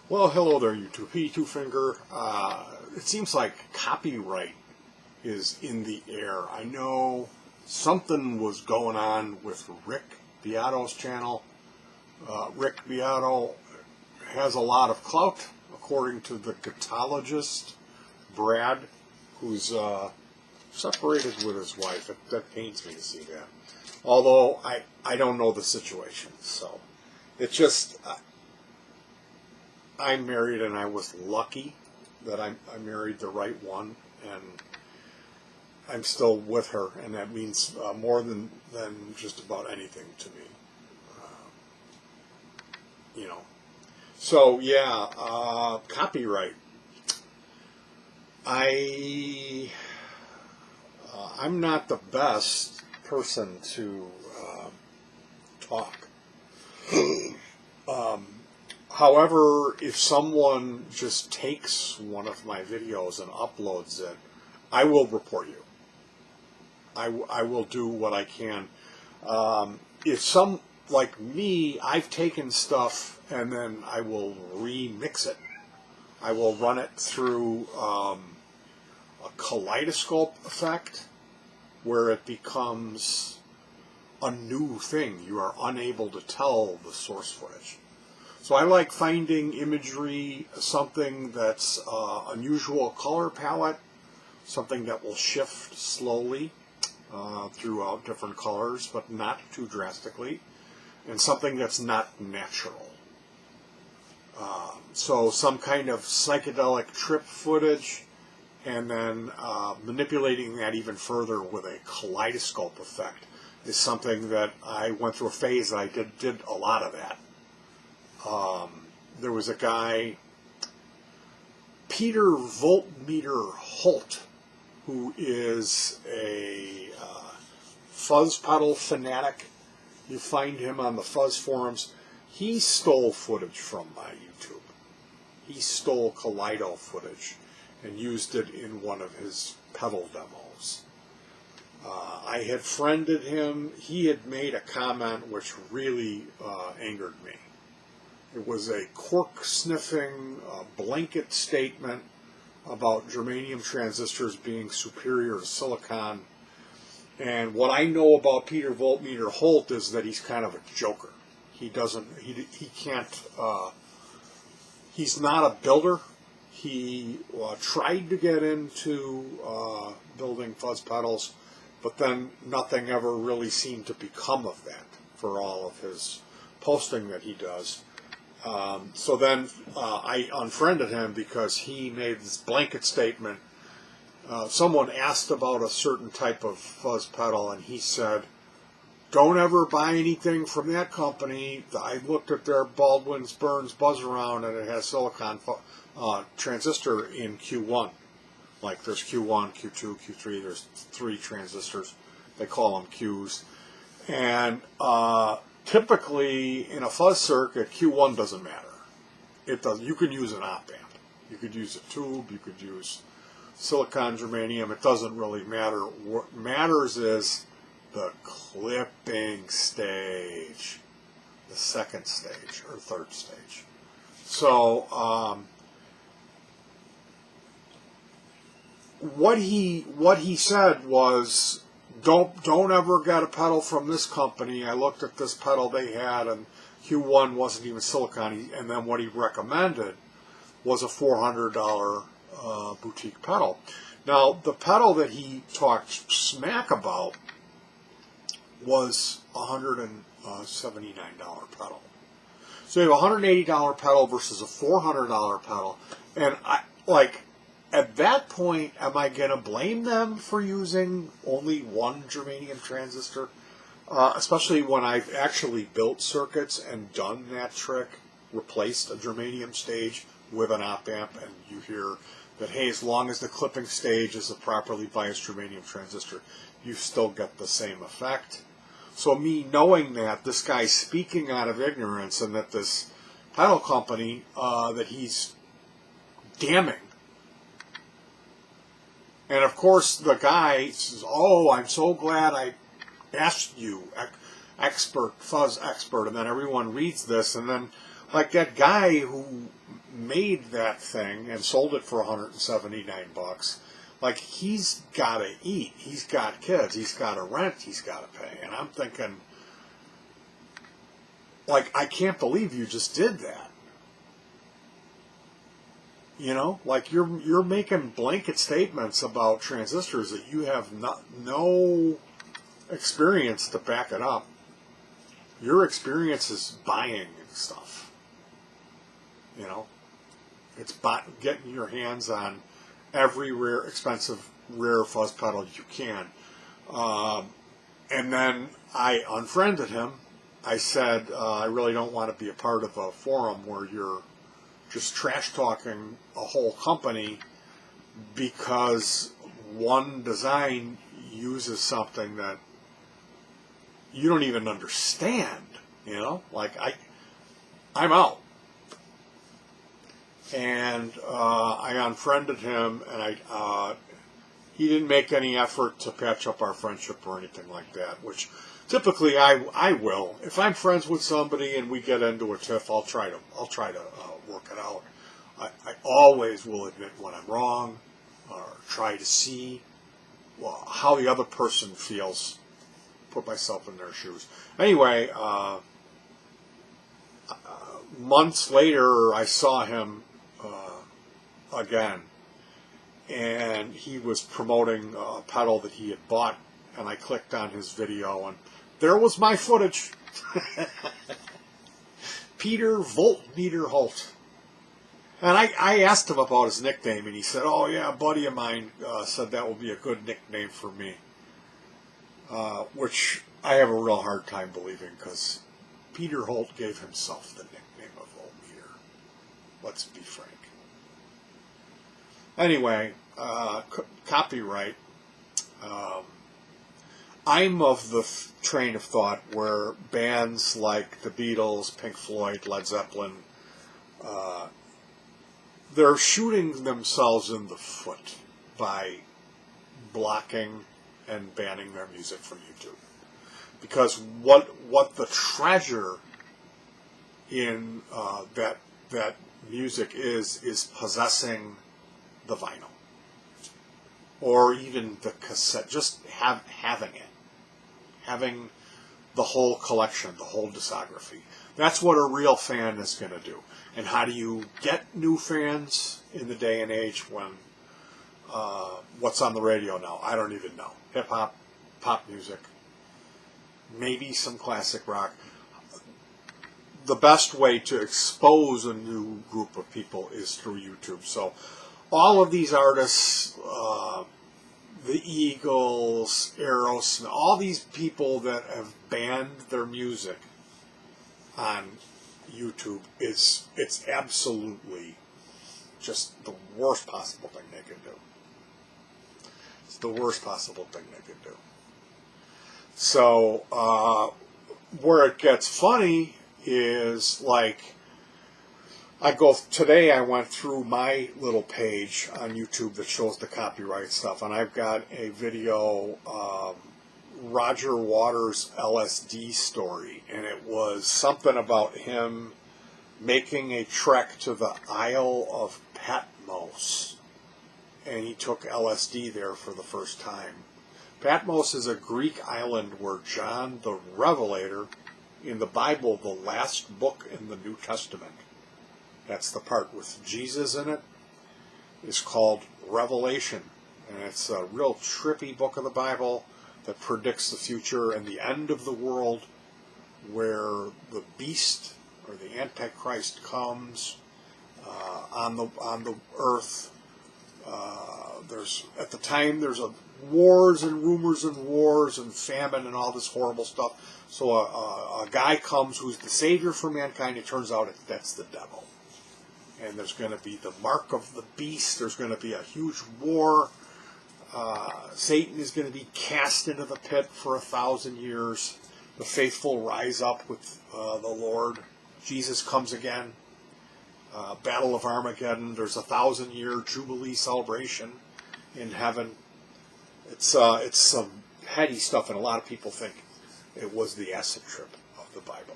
Well, hello there, YouTube. Hey, Two Finger. It seems like copyright is in the air. I know something was going on with Rick Beato's channel. Rick Beato has a lot of clout, according to the gynecologist, Brad, who's separated with his wife. That pains me to see that. Although I don't know the situation, so it's just... I'm married, and I was lucky that I married the right one, and I'm still with her, and that means more than just about anything to me. You know. So yeah, copyright. I'm not the best person to talk. However, if someone just takes one of my videos and uploads it, I will report you. I will do what I can. If some, like me, I've taken stuff and then I will remix it. I will run it through a kaleidoscope effect where it becomes a new thing. You are unable to tell the source footage. So I like finding imagery, something that's unusual color palette, something that will shift slowly throughout different colors, but not too drastically, and something that's not natural. So some kind of psychedelic trip footage, and then manipulating that even further with a kaleidoscope effect is something that I went through a phase that I did a lot of that. There was a guy, Peter Voltmeter Holt, who is a fuzz pedal fanatic. You find him on the fuzz forums. He stole footage from my YouTube. He stole Kaleido footage and used it in one of his pedal demos. I had friended him. He had made a comment which really angered me. It was a cork-sniffing blanket statement about germanium transistors being superior to silicon. And what I know about Peter Voltmeter Holt is that he's kind of a joker. He can't, he's not a builder. He tried to get into building fuzz pedals, but then nothing ever really seemed to become of that for all of his posting that he does. So then I unfriended him because he made this blanket statement. Someone asked about a certain type of fuzz pedal, and he said, "Don't ever buy anything from that company. I looked at their Baldwin's Burns buzz around, and it has silicon transistor in Q1. Like there's Q1, Q2, Q3. There's 3 transistors. They call them Qs. And typically, in a fuzz circuit, Q1 doesn't matter. It does. You can use an op amp. You could use a tube. You could use silicon germanium. It doesn't really matter. What matters is the clipping stage, the second stage or third stage. So what he said was, Don't ever get a pedal from this company. I looked at this pedal they had, and Q1 wasn't even silicon. And then what he recommended was a $400 boutique pedal. Now, the pedal that he talked smack about was a $179 pedal. So you have a $180 pedal versus a $400 pedal. And at that point, am I going to blame them for using only one germanium transistor? Especially when I've actually built circuits and done that trick, replaced a germanium stage with an op amp, and you hear that, hey, as long as the clipping stage is a properly biased germanium transistor, you still get the same effect. So me knowing that, this guy's speaking out of ignorance, and that this pedal company that he's damning. And of course, the guy says, "Oh, I'm so glad I asked you, fuzz expert." And then everyone reads this, and then, like that guy who made that thing and sold it for $179. Like, he's got to eat. He's got kids. He's got a rent he's got to pay. And I'm thinking, like, I can't believe you just did that. You know, like, you're making blanket statements about transistors that you have no experience to back it up. Your experience is buying stuff. You know, it's getting your hands on every expensive rare fuzz pedal you can. And then I unfriended him. I said, I really don't want to be a part of a forum where you're just trash talking a whole company because one design uses something that you don't even understand. You know, like, I'm out. And I unfriended him, and he didn't make any effort to patch up our friendship or anything like that, which typically I will. If I'm friends with somebody and we get into a tiff, I'll try to work it out. I always will admit when I'm wrong, or try to see how the other person feels, put myself in their shoes. Anyway, months later, I saw him again, and he was promoting a pedal that he had bought, and I clicked on his video, and there was my footage. Peter Voltmeter Holt. And I asked him about his nickname, and he said, oh yeah, a buddy of mine said that would be a good nickname for me, which I have a real hard time believing, because Peter Holt gave himself the nickname of Voltmeter. Let's be frank. Anyway, copyright. I'm of the train of thought where bands like the Beatles, Pink Floyd, Led Zeppelin, they're shooting themselves in the foot by blocking and banning their music from YouTube. Because what the treasure in that music is possessing the vinyl, or even the cassette, just having it, having the whole collection, the whole discography. That's what a real fan is going to do. And how do you get new fans in the day and age when what's on the radio now? I don't even know. Hip hop, pop music, maybe some classic rock. The best way to expose a new group of people is through YouTube. So all of these artists, the Eagles, Aerosmith, all these people that have banned their music on YouTube, it's absolutely just the worst possible thing they could do. It's the worst possible thing they could do. So where it gets funny is, like, today I went through my little page on YouTube that shows the copyright stuff, and I've got a video, Roger Waters' LSD story, and it was something about him making a trek to the Isle of Patmos, and he took LSD there for the first time. Patmos is a Greek island where John the Revelator, in the Bible, the last book in the New Testament, that's the part with Jesus in it, is called Revelation. And it's a real trippy book of the Bible that predicts the future and the end of the world, where the beast or the Antichrist comes on the earth. At the time there's wars and rumors and wars and famine and all this horrible stuff. So a guy comes who's the savior for mankind. It turns out that's the devil. And there's going to be the mark of the beast. There's going to be a huge war. Satan is going to be cast into the pit for 1,000 years. The faithful rise up with the Lord. Jesus comes again. Battle of Armageddon. There's a 1,000-year Jubilee celebration in heaven. It's some heady stuff, and a lot of people think it was the acid trip of the Bible.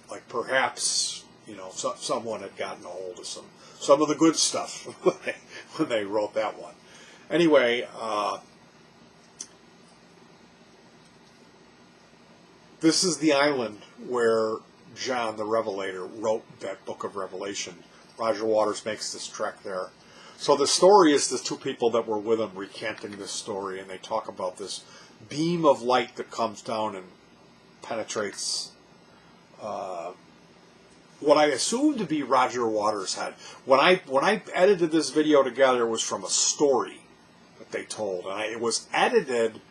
Like perhaps someone had gotten a hold of some of the good stuff when they wrote that one. Anyway, this is the island where John the Revelator wrote that book of Revelation. Roger Waters makes this trek there. So the story is the two people that were with him recanting this story, and they talk about this beam of light that comes down and penetrates what I assume to be Roger Waters' head. When I edited this video together, it was from a story that they told, and it was edited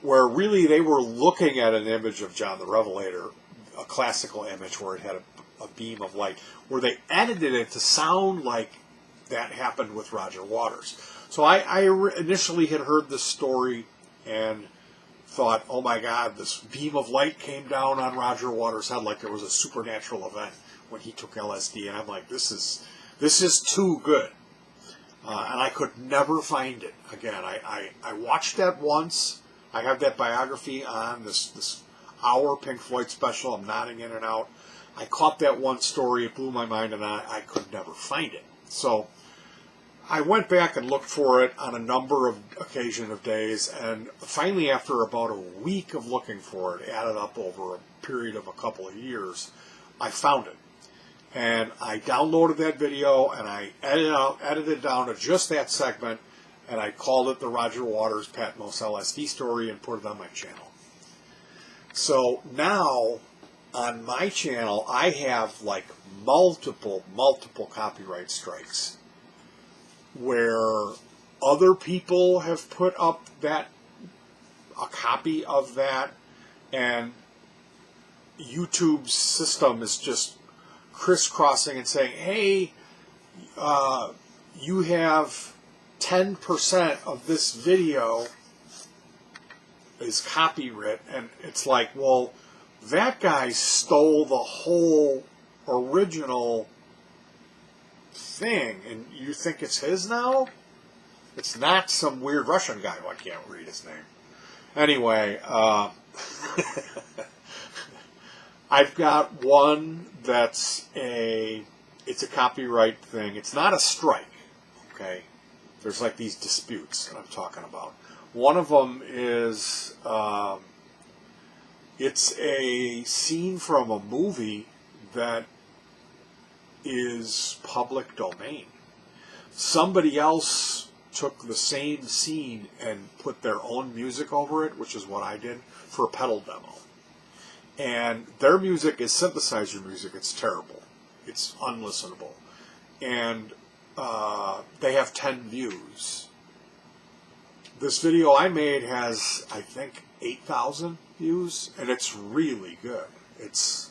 where really they were looking at an image of John the Revelator, a classical image where it had a beam of light, where they edited it to sound like that happened with Roger Waters. So I initially had heard this story and thought, oh my God, this beam of light came down on Roger Waters' head like there was a supernatural event when he took LSD. And I'm like, this is too good. And I could never find it again. I watched that once. I have that biography on, this hour Pink Floyd special. I'm nodding in and out. I caught that one story. It blew my mind, and I could never find it. So I went back and looked for it on a number of occasions of days, and finally, after about a week of looking for it, added up over a period of a couple of years, I found it. And I downloaded that video, and I edited down to just that segment, and I called it the Roger Waters Patmos LSD story and put it on my channel. So now, on my channel, I have like multiple copyright strikes where other people have put up a copy of that, and YouTube's system is just crisscrossing and saying, hey, you have 10% of this video is copyright, and it's like, well, that guy stole the whole original thing, and you think it's his now? It's not some weird Russian guy who I can't read his name. Anyway, I've got one that's it's a copyright thing. It's not a strike, okay? There's like these disputes that I'm talking about. One of them is, it's a scene from a movie that is public domain. Somebody else took the same scene and put their own music over it, which is what I did for a pedal demo. And their music is synthesizer music. It's terrible. It's unlistenable. And they have 10 views. This video I made has, I think, 8,000 views, and it's really good. It's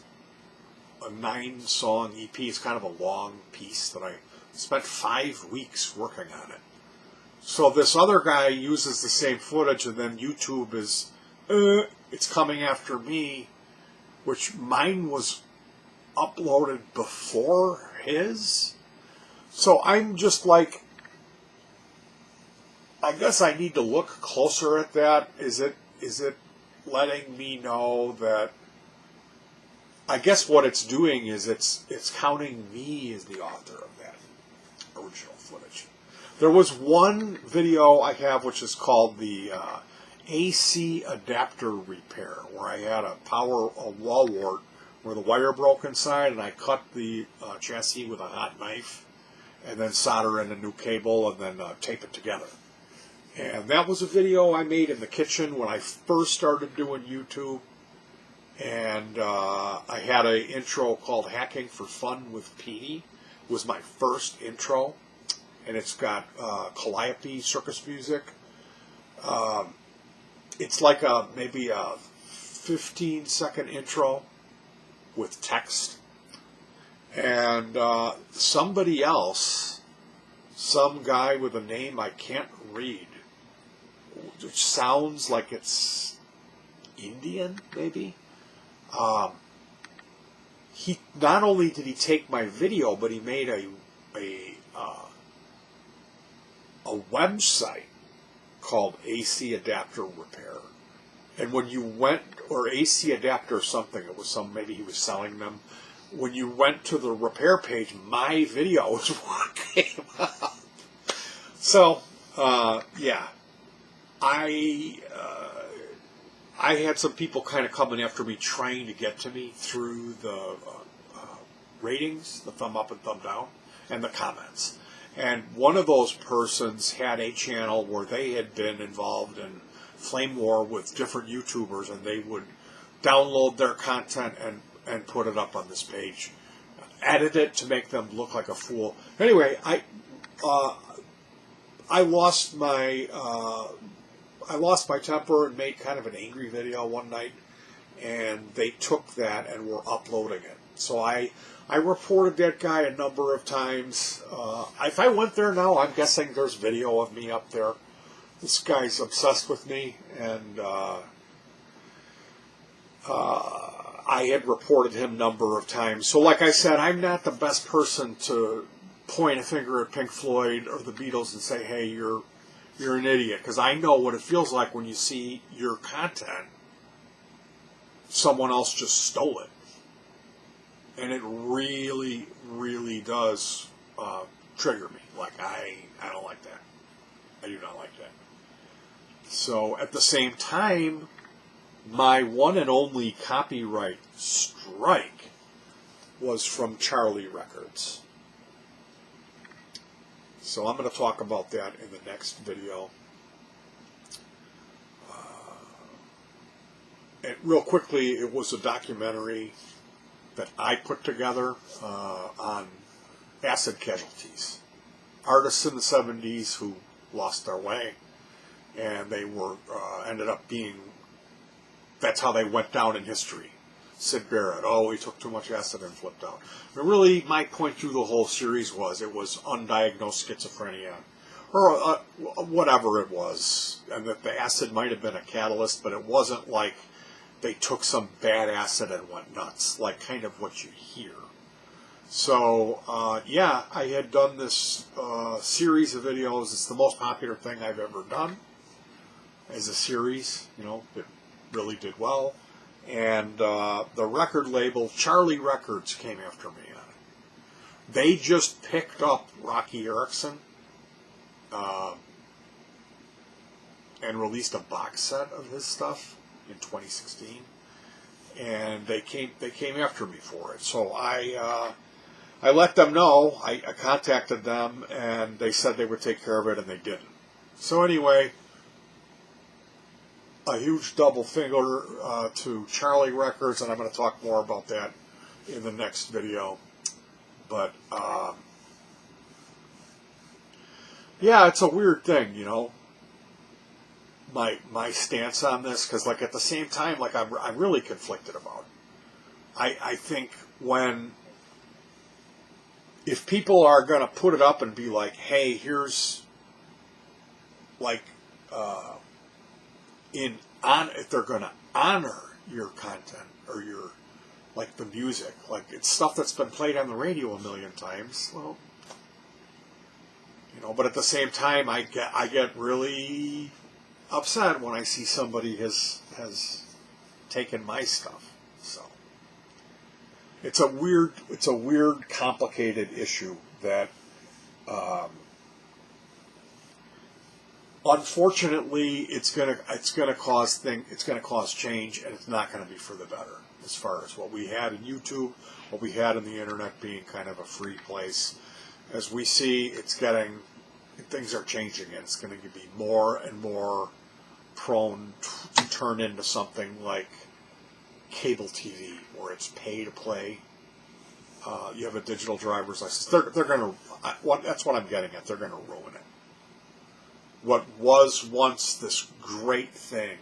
a 9-song EP. It's kind of a long piece that I spent 5 weeks working on it. So this other guy uses the same footage, and then YouTube is, it's coming after me, which mine was uploaded before his. So I'm just like, I guess I need to look closer at that. Is it letting me know that, I guess what it's doing is it's counting me as the author of that original footage. There was one video I have which is called the AC adapter repair, where I had a wall wart where the wire broke inside, and I cut the chassis with a hot knife and then solder in a new cable and then tape it together. And that was a video I made in the kitchen when I first started doing YouTube. And I had an intro called Hacking for Fun with Petey. It was my first intro. And it's got Calliope circus music. It's like maybe a 15-second intro with text. And somebody else, some guy with a name I can't read, which sounds like it's Indian, maybe. He not only did he take my video, but he made a website called AC Adapter Repair. And when you went, or AC Adapter something, it was maybe he was selling them. when you went to the repair page, my video was what came up. So, yeah, I had some people kind of coming after me, trying to get to me through the ratings, the thumb up and thumb down, and the comments. And one of those persons had a channel where they had been involved in flame war with different YouTubers, and they would download their content and put it up on this page, edit it to make them look like a fool. Anyway, I lost my temper and made kind of an angry video one night, and they took that and were uploading it. So I reported that guy a number of times. If I went there now, I'm guessing there's video of me up there. This guy's obsessed with me, and I had reported him a number of times. So like I said, I'm not the best person to point a finger at Pink Floyd or the Beatles and say, hey, you're an idiot, because I know what it feels like when you see your content, someone else just stole it. And it really, really does trigger me. Like, I don't like that. I do not like that. So, at the same time, my one and only copyright strike was from Charlie Records. So, I'm going to talk about that in the next video. And real quickly, it was a documentary that I put together on acid casualties. Artists in the 70s who lost their way, and they were ended up being, that's how they went down in history. Sid Barrett, oh, he took too much acid and flipped out. But really, my point through the whole series was it was undiagnosed schizophrenia, or whatever it was, and that the acid might have been a catalyst, but it wasn't like they took some bad acid and went nuts, like kind of what you hear. So, yeah, I had done this series of videos. It's the most popular thing I've ever done as a series. You know, it really did well. And the record label, Charlie Records, came after me on it. They just picked up Rocky Erickson and released a box set of his stuff in 2016, and they came after me for it. So I let them know. I contacted them, and they said they would take care of it, and they didn't. So anyway, a huge double finger to Charlie Records, and I'm going to talk more about that in the next video. But yeah, it's a weird thing, you know. My stance on this, because like at the same time, like I'm really conflicted about it. I think if people are going to put it up and be like, hey, here's like if they're going to honor your content or your, like, the music, like it's stuff that's been played on the radio a million times, well, you know. But at the same time, I get really upset when I see somebody has taken my stuff. So it's a weird, complicated issue that unfortunately it's gonna cause change, and it's not gonna be for the better as far as what we had in YouTube, what we had in the internet being kind of a free place. As we see, things are changing, and it's going to be more and more prone to turn into something like cable TV, where it's pay to play. You have a digital driver's license. They're going to. That's what I'm getting at. They're going to ruin it. What was once this great thing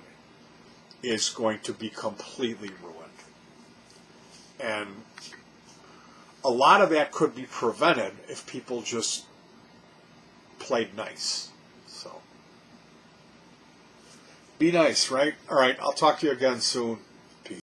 is going to be completely ruined, and a lot of that could be prevented if people just played nice. So be nice, right? All right, I'll talk to you again soon.